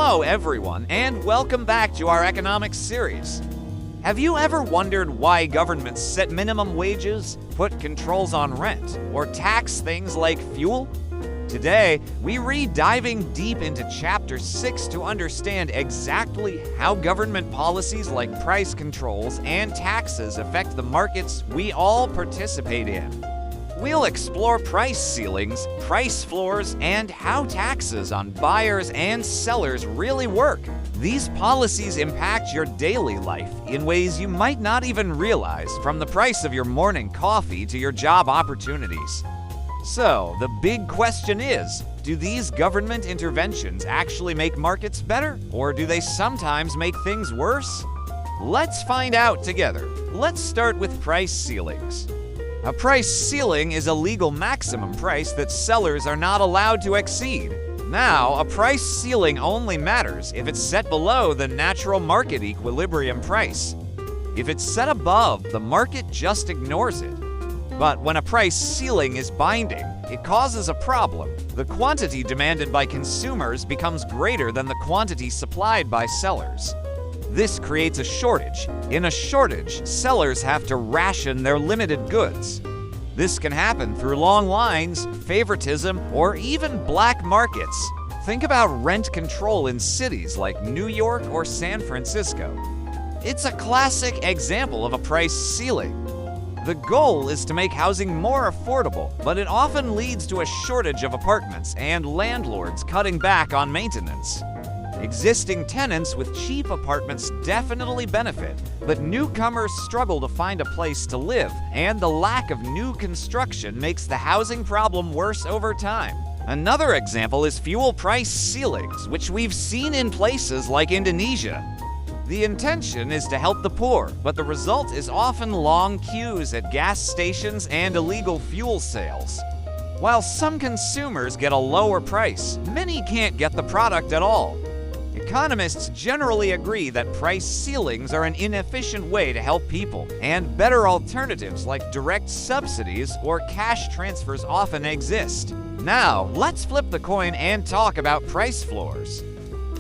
Hello everyone, and welcome back to our economics series. Have you ever wondered why governments set minimum wages, put controls on rent, or tax things like fuel? Today, we're diving deep into Chapter 6 to understand exactly how government policies like price controls and taxes affect the markets we all participate in. We'll explore price ceilings, price floors, and how taxes on buyers and sellers really work. These policies impact your daily life in ways you might not even realize, from the price of your morning coffee to your job opportunities. So, the big question is, do these government interventions actually make markets better, or do they sometimes make things worse? Let's find out together. Let's start with price ceilings. A price ceiling is a legal maximum price that sellers are not allowed to exceed. Now, a price ceiling only matters if it's set below the natural market equilibrium price. If it's set above, the market just ignores it. But when a price ceiling is binding, it causes a problem. The quantity demanded by consumers becomes greater than the quantity supplied by sellers. This creates a shortage. In a shortage, sellers have to ration their limited goods. This can happen through long lines, favoritism, or even black markets. Think about rent control in cities like New York or San Francisco. It's a classic example of a price ceiling. The goal is to make housing more affordable, but it often leads to a shortage of apartments and landlords cutting back on maintenance. Existing tenants with cheap apartments definitely benefit, but newcomers struggle to find a place to live, and the lack of new construction makes the housing problem worse over time. Another example is fuel price ceilings, which we've seen in places like Indonesia. The intention is to help the poor, but the result is often long queues at gas stations and illegal fuel sales. While some consumers get a lower price, many can't get the product at all. Economists generally agree that price ceilings are an inefficient way to help people, and better alternatives like direct subsidies or cash transfers often exist. Now, let's flip the coin and talk about price floors.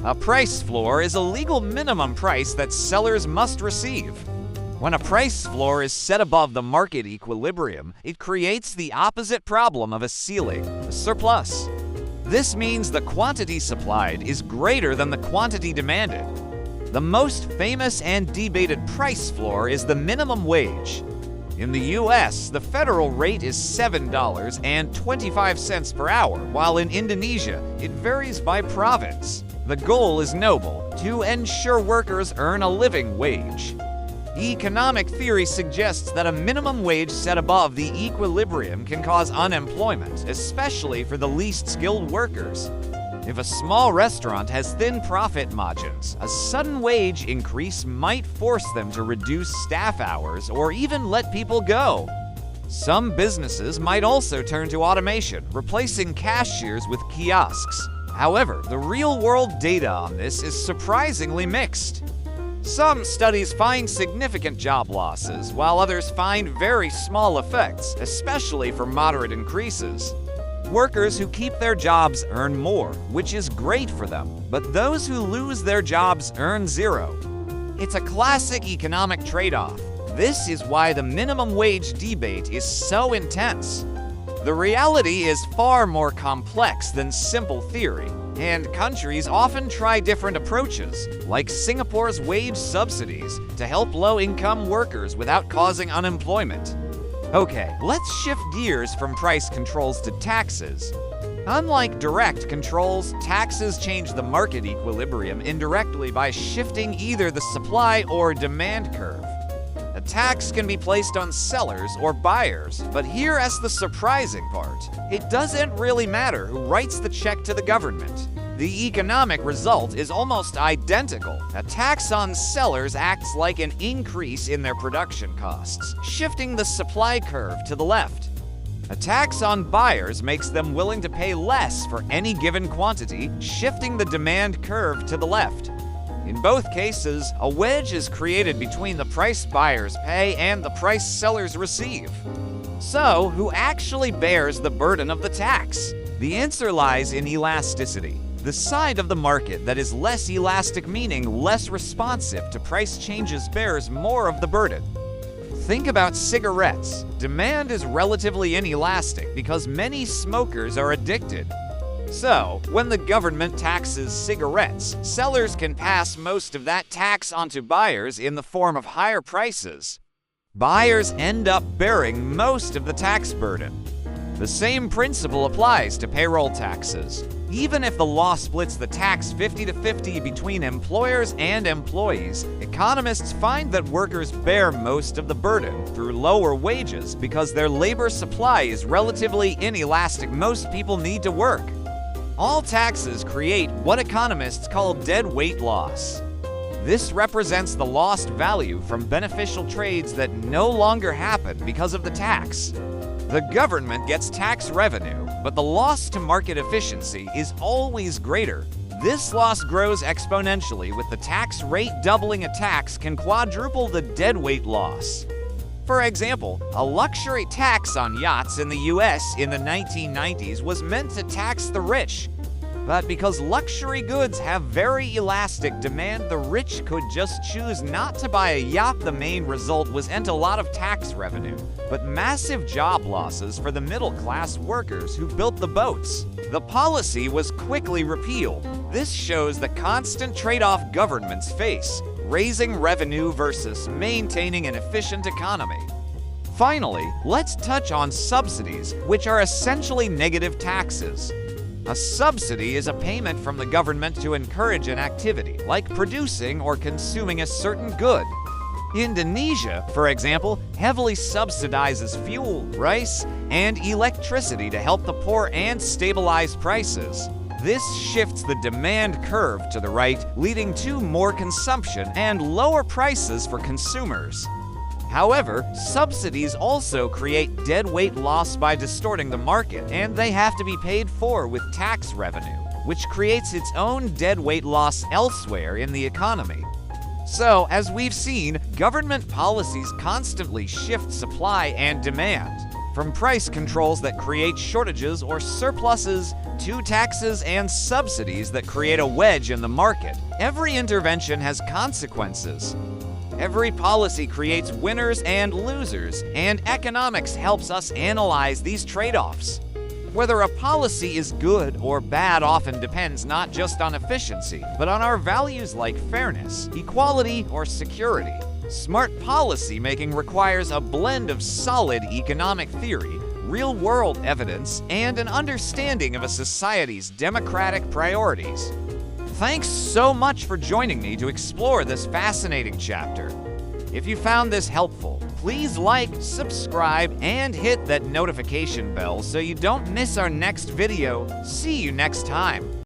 A price floor is a legal minimum price that sellers must receive. When a price floor is set above the market equilibrium, it creates the opposite problem of a ceiling, a surplus. This means the quantity supplied is greater than the quantity demanded. The most famous and debated price floor is the minimum wage. In the US, the federal rate is $7.25 per hour, while in Indonesia, it varies by province. The goal is noble: to ensure workers earn a living wage. Economic theory suggests that a minimum wage set above the equilibrium can cause unemployment, especially for the least skilled workers. If a small restaurant has thin profit margins, a sudden wage increase might force them to reduce staff hours or even let people go. Some businesses might also turn to automation, replacing cashiers with kiosks. However, the real-world data on this is surprisingly mixed. Some studies find significant job losses, while others find very small effects, especially for moderate increases. Workers who keep their jobs earn more, which is great for them, but those who lose their jobs earn zero. It's a classic economic trade-off. This is why the minimum wage debate is so intense. The reality is far more complex than simple theory, and countries often try different approaches, like Singapore's wage subsidies, to help low-income workers without causing unemployment. Okay, let's shift gears from price controls to taxes. Unlike direct controls, taxes change the market equilibrium indirectly by shifting either the supply or demand curve. A tax can be placed on sellers or buyers, but here's the surprising part. It doesn't really matter who writes the check to the government. The economic result is almost identical. A tax on sellers acts like an increase in their production costs, shifting the supply curve to the left. A tax on buyers makes them willing to pay less for any given quantity, shifting the demand curve to the left. In both cases, a wedge is created between the price buyers pay and the price sellers receive. So, who actually bears the burden of the tax? The answer lies in elasticity. The side of the market that is less elastic, meaning less responsive to price changes, bears more of the burden. Think about cigarettes. Demand is relatively inelastic because many smokers are addicted. So, when the government taxes cigarettes, sellers can pass most of that tax onto buyers in the form of higher prices. Buyers end up bearing most of the tax burden. The same principle applies to payroll taxes. Even if the law splits the tax 50-50 between employers and employees, economists find that workers bear most of the burden through lower wages because their labor supply is relatively inelastic. Most people need to work. All taxes create what economists call dead weight loss. This represents the lost value from beneficial trades that no longer happen because of the tax. The government gets tax revenue, but the loss to market efficiency is always greater. This loss grows exponentially, with the tax rate doubling. A tax can quadruple the deadweight loss. For example, a luxury tax on yachts in the US in the 1990s was meant to tax the rich. But because luxury goods have very elastic demand, the rich could just choose not to buy a yacht. The main result wasn't a lot of tax revenue, but massive job losses for the middle-class workers who built the boats. The policy was quickly repealed. This shows the constant trade-off governments face: raising revenue versus maintaining an efficient economy. Finally, let's touch on subsidies, which are essentially negative taxes. A subsidy is a payment from the government to encourage an activity, like producing or consuming a certain good. Indonesia, for example, heavily subsidizes fuel, rice, and electricity to help the poor and stabilize prices. This shifts the demand curve to the right, leading to more consumption and lower prices for consumers. However, subsidies also create deadweight loss by distorting the market, and they have to be paid for with tax revenue, which creates its own deadweight loss elsewhere in the economy. So, as we've seen, government policies constantly shift supply and demand, from price controls that create shortages or surpluses to taxes and subsidies that create a wedge in the market. Every intervention has consequences. Every policy creates winners and losers, and economics helps us analyze these trade-offs. Whether a policy is good or bad often depends not just on efficiency, but on our values like fairness, equality, or security. Smart policy making requires a blend of solid economic theory, real-world evidence, and an understanding of a society's democratic priorities. Thanks so much for joining me to explore this fascinating chapter. If you found this helpful, please like, subscribe, and hit that notification bell so you don't miss our next video. See you next time.